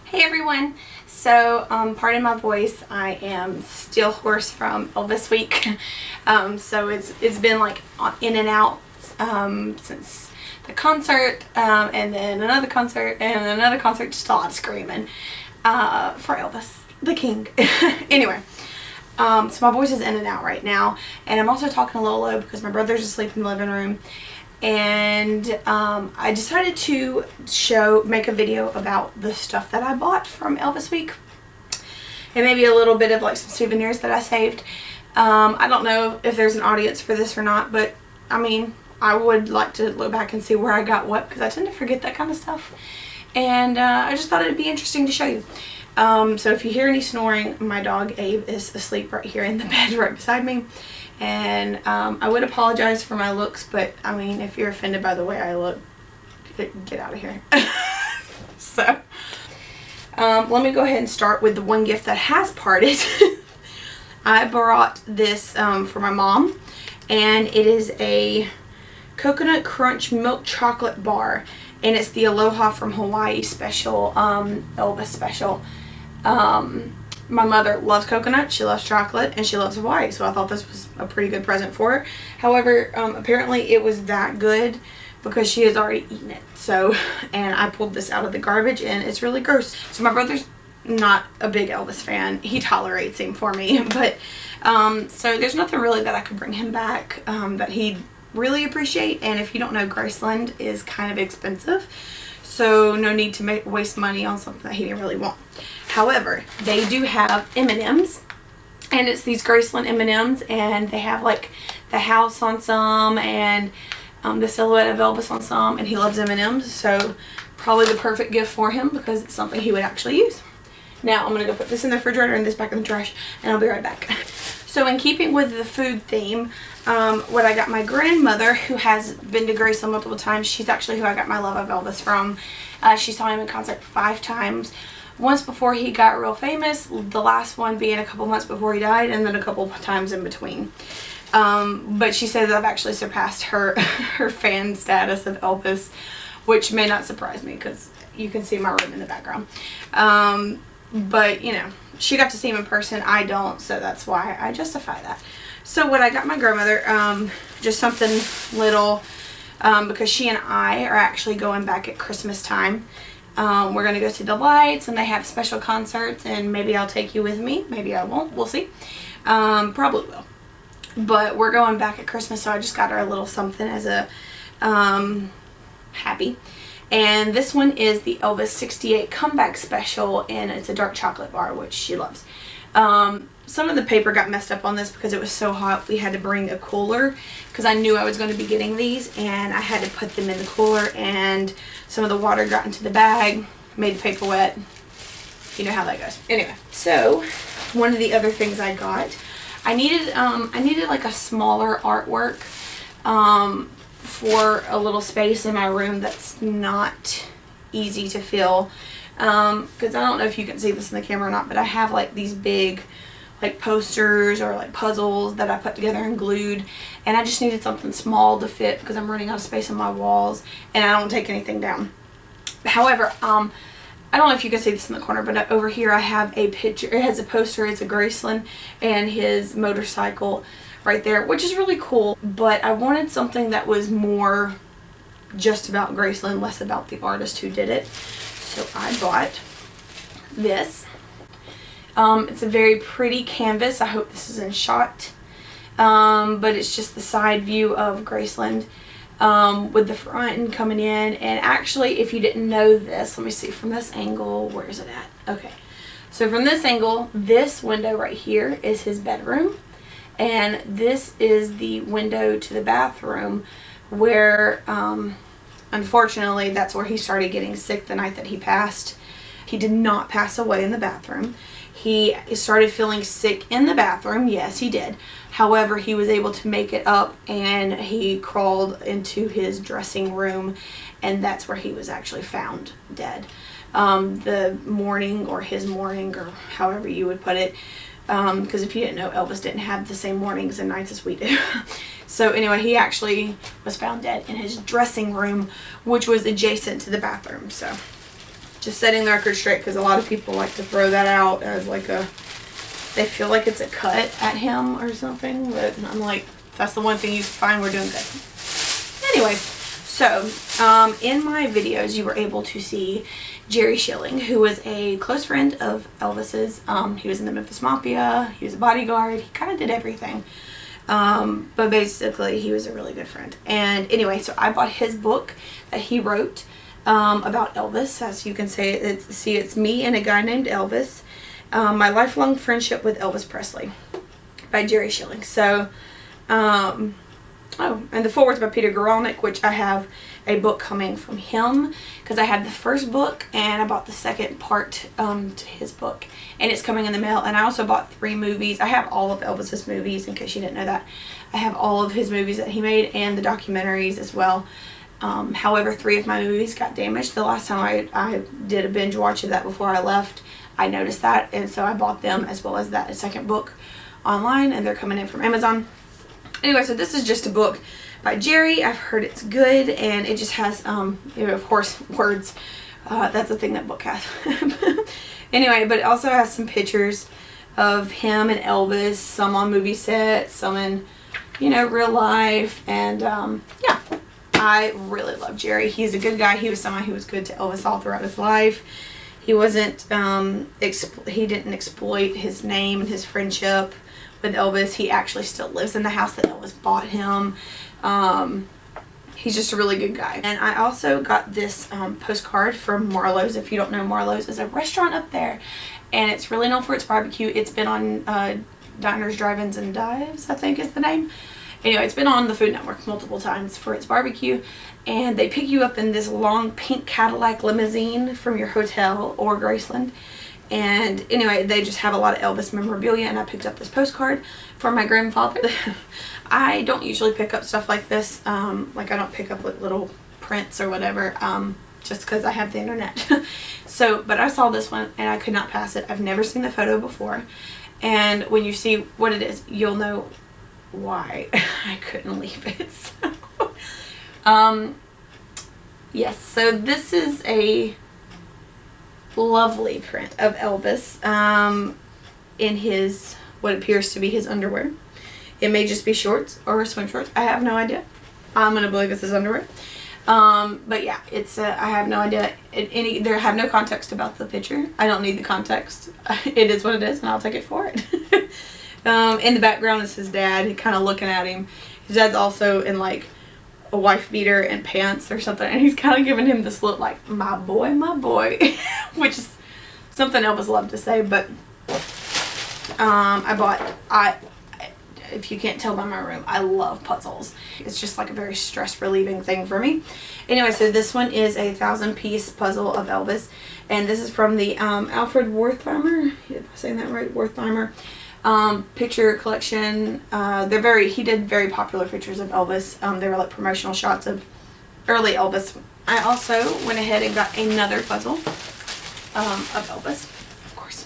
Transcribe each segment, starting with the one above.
Hey everyone! So, pardon my voice, I am still hoarse from Elvis week. So it's been like in and out since the concert, and then another concert, and another concert, just a lot of screaming for Elvis, the king. Anyway, so my voice is in and out right now, and I'm also talking a little low because my brother's asleep in the living room. And I decided to make a video about the stuff that I bought from Elvis week, and maybe a little bit of like some souvenirs that I saved. I don't know if there's an audience for this or not, but I mean, I would like to look back and see where I got what, because I tend to forget that kind of stuff, and I just thought it'd be interesting to show you. So if you hear any snoring, my dog Abe is asleep right here in the bed right beside me. And I would apologize for my looks, but I mean, if you're offended by the way I look, get out of here. So let me go ahead and start with the one gift that has parted. I brought this for my mom, and it is a coconut crunch milk chocolate bar, and it's the Aloha from Hawaii special, Elvis special. My mother loves coconut, she loves chocolate, and she loves Hawaii, so I thought this was a pretty good present for her. However, apparently it was that good because she has already eaten it. So, and I pulled this out of the garbage, and it's really gross. So my brother's not a big Elvis fan. He tolerates him for me, but so there's nothing really that I could bring him back that he'd really appreciate. And if you don't know, Graceland is kind of expensive, so no need to waste money on something that he didn't really want. However, they do have M&Ms, and it's these Graceland M Ms, and they have like the house on some, and the silhouette of Elvis on some, and he loves M&Ms, so probably the perfect gift for him because it's something he would actually use. Now I'm going to go put this in the refrigerator and this back in the trash, and I'll be right back. So in keeping with the food theme, what I got my grandmother, who has been to Graceland multiple times, she's actually who I got my love of Elvis from. She saw him in concert 5 times. Once before he got real famous, the last one being a couple months before he died, and then a couple times in between. But she says I've actually surpassed her fan status of Elvis, which may not surprise me because you can see my room in the background. But you know, she got to see him in person, I don't, so that's why I justify that. So what I got my grandmother, just something little, because she and I are actually going back at Christmas time. We're going to go see the lights, and they have special concerts, and maybe I'll take you with me. Maybe I won't. We'll see. Probably will. But we're going back at Christmas, so I just got her a little something as a happy. And this one is the Elvis 68 comeback special, and it's a dark chocolate bar, which she loves. Some of the paper got messed up on this because it was so hot. We had to bring a cooler because I knew I was going to be getting these, and I had to put them in the cooler, and some of the water got into the bag, made the paper wet. You know how that goes. Anyway, so one of the other things I got, I needed like a smaller artwork for a little space in my room that's not easy to fill, because I don't know if you can see this in the camera or not, but I have like these big like posters or like puzzles that I put together and glued, and I just needed something small to fit because I'm running out of space on my walls, and I don't take anything down. However, I don't know if you can see this in the corner, but over here I have a picture. It has a poster. It's a Graceland and his motorcycle right there, which is really cool, but I wanted something that was more just about Graceland, less about the artist who did it. So I bought this. It's a very pretty canvas. I hope this is in shot, but it's just the side view of Graceland, with the front coming in. And actually, if you didn't know this, let me see from this angle. Where is it at? Okay, so from this angle, this window right here is his bedroom, and this is the window to the bathroom, where unfortunately that's where he started getting sick the night that he passed. He did not pass away in the bathroom. He started feeling sick in the bathroom. Yes, he did. However, he was able to make it up, and he crawled into his dressing room, and that's where he was actually found dead. The morning, or his morning, or however you would put it, because if you didn't know, Elvis didn't have the same mornings and nights as we do. So anyway, he actually was found dead in his dressing room, which was adjacent to the bathroom. So Just setting the record straight, because a lot of people like to throw that out as like a, they feel like it's a cut at him or something, but I'm like, that's the one thing you find we're doing good. Anyway, so in my videos you were able to see Jerry Schilling, who was a close friend of Elvis's. He was in the Memphis Mafia, he was a bodyguard, he kind of did everything. But basically he was a really good friend. And anyway, so I bought his book that he wrote about Elvis. As you can see, it's me and a guy named Elvis. My Lifelong Friendship with Elvis Presley by Jerry Schilling. So, oh, and the foreword's by Peter Goralnik, which I have a book coming from him, because I had the first book and I bought the second part to his book, and it's coming in the mail. And I also bought 3 movies. I have all of Elvis's movies, in case you didn't know that. I have all of his movies that he made and the documentaries as well. However, 3 of my movies got damaged. The last time I did a binge watch of that before I left, I noticed that, and so I bought them as well as that second book online, and they're coming in from Amazon. Anyway, so this is just a book by Jerry. I've heard it's good, and it just has, you know, of course, words. That's the thing that book has. Anyway, but it also has some pictures of him and Elvis, some on movie sets, some in, you know, real life, and yeah. I really love Jerry. He's a good guy. He was someone who was good to Elvis all throughout his life. He wasn't, he didn't exploit his name and his friendship with Elvis. He actually still lives in the house that Elvis bought him. He's just a really good guy. And I also got this postcard from Marlowe's. If you don't know, Marlowe's is a restaurant up there, and it's really known for its barbecue. It's been on Diners, Drive-Ins, and Dives, I think is the name. Anyway, it's been on the Food Network multiple times for its barbecue, and they pick you up in this long pink Cadillac limousine from your hotel or Graceland. And anyway, they just have a lot of Elvis memorabilia, and I picked up this postcard for my grandfather. I don't usually pick up stuff like this, like I don't pick up like little prints or whatever, just because I have the internet. So, but I saw this one and I could not pass it. I've never seen the photo before, and when you see what it is, you'll know why I couldn't leave it. So, yes, so this is a lovely print of Elvis in his, what appears to be his underwear. It may just be shorts or swim shorts. I have no idea. I'm gonna believe it's his underwear. But yeah, it's I have no idea. There have no context about the picture. I don't need the context. It is what it is, and I'll take it for it. In the background is his dad, kind of looking at him. His dad's also in like a wife beater and pants or something, and he's kind of giving him this look like, my boy, which is something Elvis loved to say. But if you can't tell by my room, I love puzzles. It's just like a very stress relieving thing for me. Anyway, so this one is a 1,000-piece puzzle of Elvis, and this is from the Alfred Wertheimer, if I'm saying that right, Wertheimer picture collection. He did very popular pictures of Elvis. They were like promotional shots of early Elvis. I also went ahead and got another puzzle of Elvis, of course.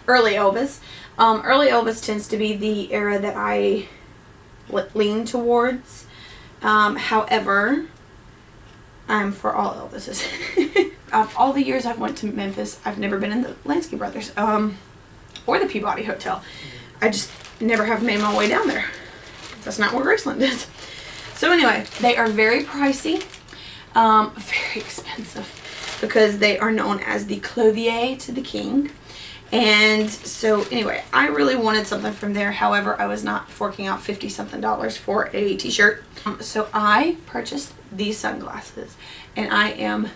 Early Elvis. Early Elvis tends to be the era that I lean towards. However, I'm for all Elvises. Of all the years I've went to Memphis, I've never been in the Lansky Brothers or the Peabody Hotel. I just never have made my way down there. That's not where Graceland is. So anyway, they are very pricey, very expensive, because they are known as the clothier to the king. And so anyway, I really wanted something from there. However, I was not forking out $50-something for a t-shirt. So I purchased these sunglasses, and I am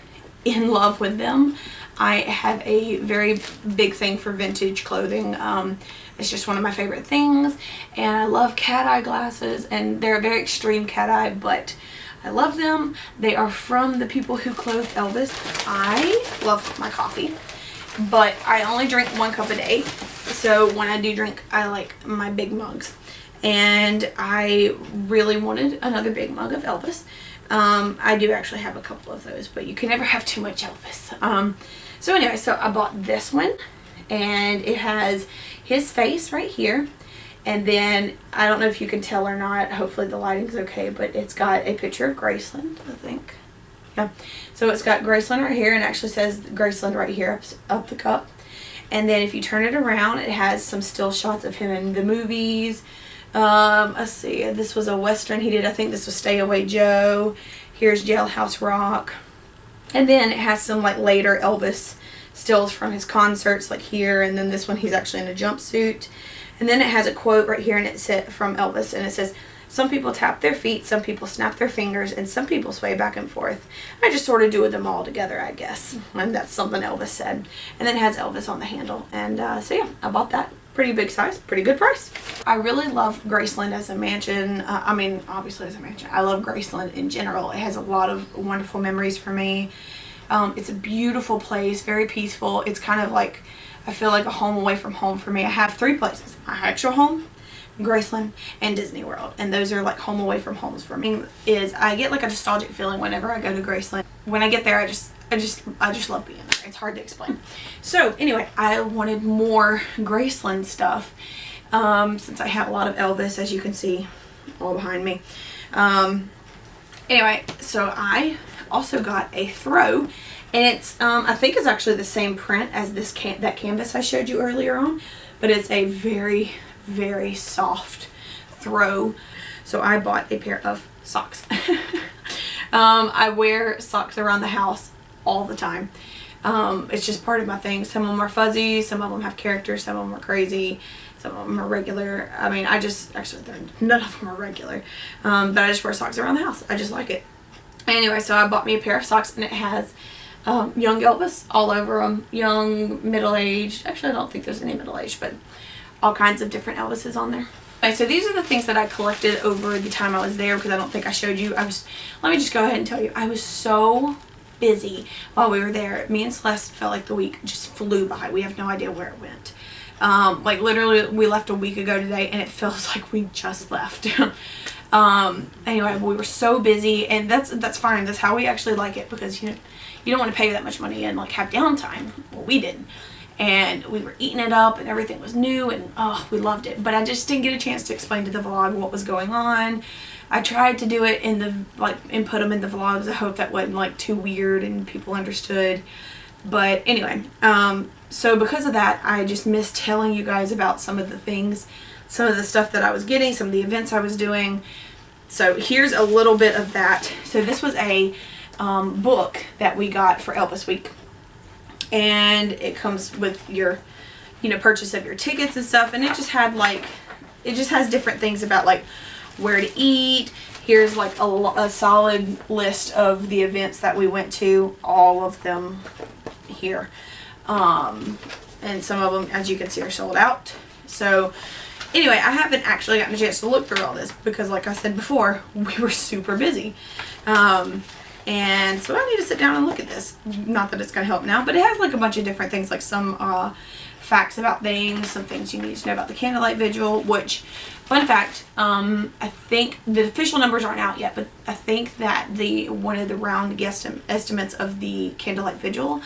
in love with them. I have a very big thing for vintage clothing. It's just one of my favorite things, and I love cat-eye glasses, and they're a very extreme cat-eye, but I love them. They are from the people who clothed Elvis. I love my coffee, but I only drink 1 cup a day, so when I do drink, I like my big mugs, and I really wanted another big mug of Elvis. I do actually have a couple of those, but you can never have too much Elvis. So anyway, so I bought this one, and it has his face right here, and then I don't know if you can tell or not, hopefully the lighting's okay, but it's got a picture of Graceland, I think. Yeah. So it's got Graceland right here, and actually says Graceland right here up the cup. And then if you turn it around, it has some still shots of him in the movies. Let's see, this was a Western he did. I think this was Stay Away Joe. Here's Jailhouse Rock. And then it has some like later Elvis stills from his concerts, like here. And then this one, he's actually in a jumpsuit. And then it has a quote right here, and it's from Elvis, and it says, "Some people tap their feet, some people snap their fingers, and some people sway back and forth. I just sort of do them all together, I guess." And that's something Elvis said. And then it has Elvis on the handle. And so yeah, I bought that. Pretty big size, pretty good price. I really love Graceland as a mansion. I mean, obviously as a mansion. I love Graceland in general. It has a lot of wonderful memories for me. It's a beautiful place, very peaceful. It's kind of like, I feel like a home away from home for me. I have 3 places. My actual home, Graceland, and Disney World, and those are like home away from homes for me. I get like a nostalgic feeling whenever I go to Graceland. When I get there, I just love being there. It's hard to explain. So anyway, I wanted more Graceland stuff, since I have a lot of Elvis, as you can see all behind me. Anyway, so I also got a throw, and it's I think it's actually the same print as that canvas I showed you earlier on, but it's a very, very soft throw. So I bought a pair of socks. I wear socks around the house all the time. It's just part of my thing. Some of them are fuzzy, some of them have character, some of them are crazy, some of them are regular. I mean, none of them are regular, but I just wear socks around the house. I just like it. Anyway, so I bought me a pair of socks, and it has young Elvis all over them. Young, middle-aged. Actually, I don't think there's any middle-aged, but all kinds of different Elvises on there. Okay, so these are the things that I collected over the time I was there, because I don't think I showed you. Let me just go ahead and tell you, I was so busy while we were there. Me and Celeste felt like the week just flew by. We have no idea where it went. Like literally, we left a week ago today, and it feels like we just left. Anyway, we were so busy, and that's fine. That's how we actually like it, because you don't want to pay that much money and like have downtime. Well, we didn't. And we were eating it up, and everything was new, and oh, we loved it. But I just didn't get a chance to explain to the vlog what was going on. I tried to do it in the and put them in the vlogs. I hope that wasn't like too weird and people understood. But anyway, so because of that, I just missed telling you guys about some of the things, some of the stuff that I was getting, some of the events I was doing. So here's a little bit of that. So this was a book that we got for Elvis Week, and it comes with your purchase of your tickets and stuff, and it just has different things about like where to eat. Here's like a solid list of the events that we went to, all of them here, and some of them, as you can see, are sold out. So anyway, I haven't actually gotten a chance to look through all this, because like I said before, we were super busy. And so I need to sit down and look at this. Not that it's going to help now, but it has like a bunch of different things, like some facts about things, some things you need to know about the Candlelight Vigil, which, fun fact, I think the official numbers aren't out yet, but I think that one of the round estimates of the Candlelight Vigil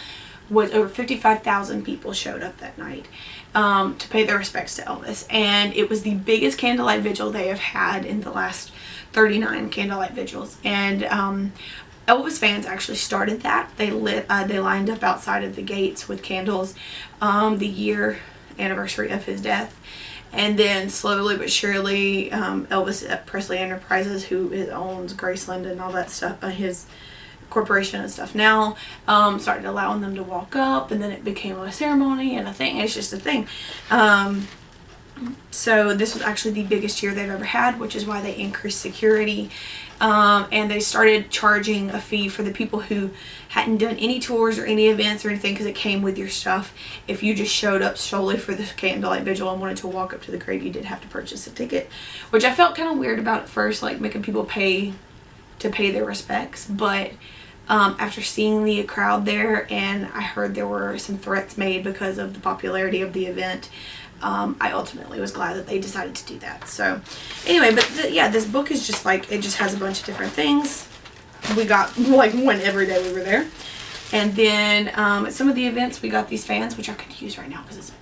was over 55,000 people showed up that night to pay their respects to Elvis. And it was the biggest Candlelight Vigil they have had in the last 39 Candlelight Vigils. And Elvis fans actually started that. They lined up outside of the gates with candles the year anniversary of his death. And then slowly but surely, Elvis Presley Enterprises, who owns Graceland and all that stuff, his corporation and stuff now, started allowing them to walk up, and then it became a ceremony and a thing. It's just a thing. So this was actually the biggest year they've ever had, which is why they increased security. And they started charging a fee for the people who hadn't done any tours or any events or anything, because it came with your stuff. If you just showed up solely for the Candlelight Vigil and wanted to walk up to the grave, you did have to purchase a ticket, which I felt kind of weird about at first, like making people pay to pay their respects. But after seeing the crowd there, and I heard there were some threats made because of the popularity of the event, I ultimately was glad that they decided to do that. So anyway, but yeah, this book is just like, it just has a bunch of different things. We got like one every day we were there. And then at some of the events we got these fans, which I could use right now because it's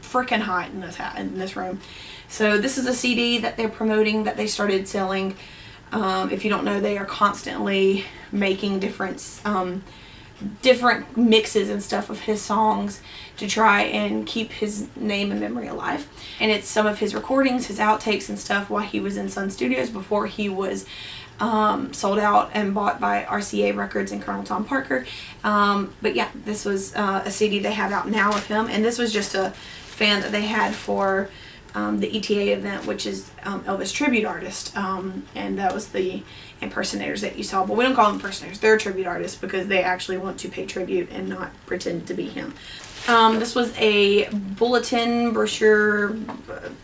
freaking hot in this room. So this is a CD that they're promoting, that they started selling If you don't know, they are constantly making different mixes and stuff of his songs to try and keep his name and memory alive. And it's some of his recordings, his outtakes and stuff while he was in Sun Studios before he was sold out and bought by RCA Records and Colonel Tom Parker. But yeah, this was a CD they have out now of him, and this was just a fan that they had for the ETA event, which is Elvis tribute artist, and that was the impersonators that you saw. But we don't call them impersonators, they're tribute artists because they actually want to pay tribute and not pretend to be him. This was a bulletin, brochure,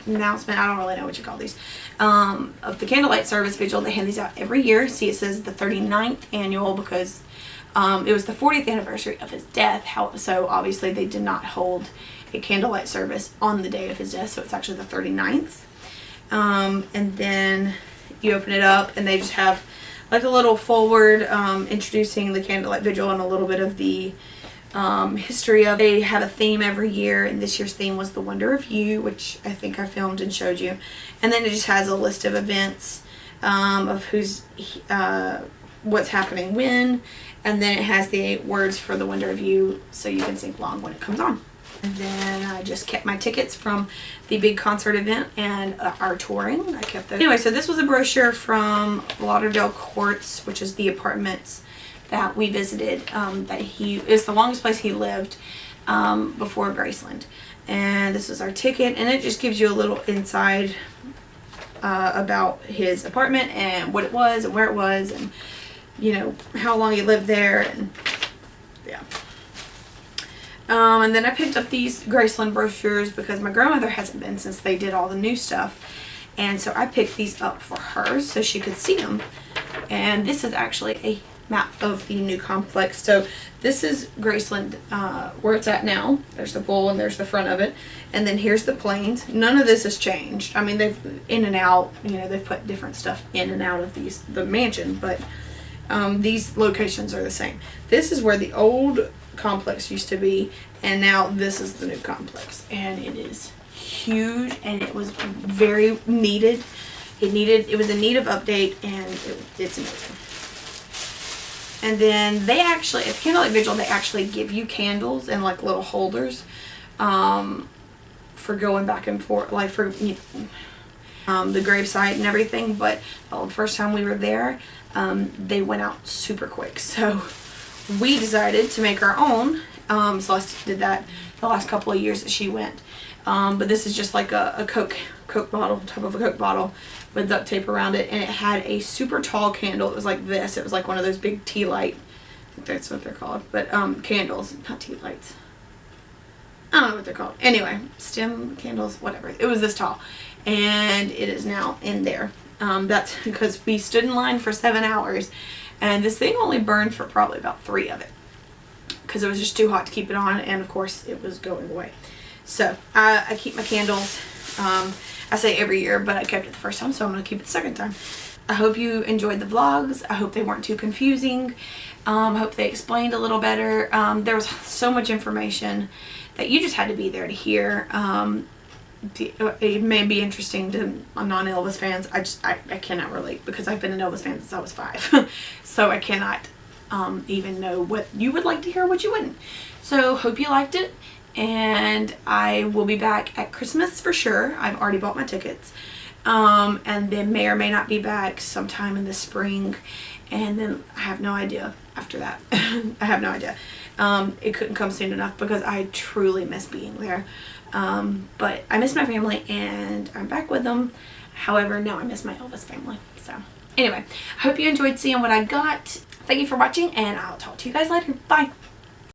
announcement, I don't really know what you call these, of the Candlelight Service Vigil. They hand these out every year. See, it says the 39th annual because it was the 40th anniversary of his death. So obviously they did not hold a candlelight service on the day of his death, so it's actually the 39th. And then you open it up and they just have like a little forward introducing the Candlelight Vigil and a little bit of the history of it. They have a theme every year, and this year's theme was The Wonder of You, which I think I filmed and showed you. And then it just has a list of events of what's happening when, and then it has the words for The Wonder of You so you can sing along when it comes on. And then I just kept my tickets from the big concert event and our touring. I kept those. Anyway, so this was a brochure from Lauderdale Courts, which is the apartments that we visited. It's the longest place he lived before Graceland. And this is our ticket, and it just gives you a little inside about his apartment and what it was and where it was and, you know, how long he lived there, and yeah. And then I picked up these Graceland brochures because my grandmother hasn't been since they did all the new stuff. And so I picked these up for her so she could see them. And this is actually a map of the new complex. So this is Graceland, where it's at now. There's the bull and there's the front of it. And then here's the plains. None of this has changed. I mean, they've in and out, you know, they've put different stuff in and out of the mansion, but these locations are the same. This is where the old complex used to be, and now this is the new complex, and it is huge, and it was very needed. It was in need of update, and it's amazing. And then they actually, at Candlelight Vigil, they actually give you candles and like little holders for going back and forth, like for the gravesite and everything. But the first time we were there, they went out super quick, so we decided to make our own. Celeste did that the last couple of years that she went. But this is just like a Coke bottle, top of a Coke bottle with duct tape around it, and it had a super tall candle. It was like this. It was like one of those big tea light, I think that's what they're called, but candles, not tea lights. I don't know what they're called. Anyway, stem candles, whatever. It was this tall, and it is now in there. That's because we stood in line for 7 hours, and this thing only burned for probably about 3 of it because it was just too hot to keep it on, and of course it was going away. So I keep my candles, I say every year, but I kept it the first time, so I'm going to keep it the second time. I hope you enjoyed the vlogs. I hope they weren't too confusing. I hope they explained a little better. There was so much information that you just had to be there to hear. It may be interesting to non-Elvis fans. I cannot relate because I've been an Elvis fan since I was 5. So I cannot even know what you would like to hear, what you wouldn't. So hope you liked it, and I will be back at Christmas for sure. I've already bought my tickets, and then may or may not be back sometime in the spring, and then I have no idea after that. I have no idea. It couldn't come soon enough because I truly miss being there. But I miss my family and I'm back with them. However, now I miss my Elvis family. So anyway, I hope you enjoyed seeing what I got. Thank you for watching, and I'll talk to you guys later. Bye.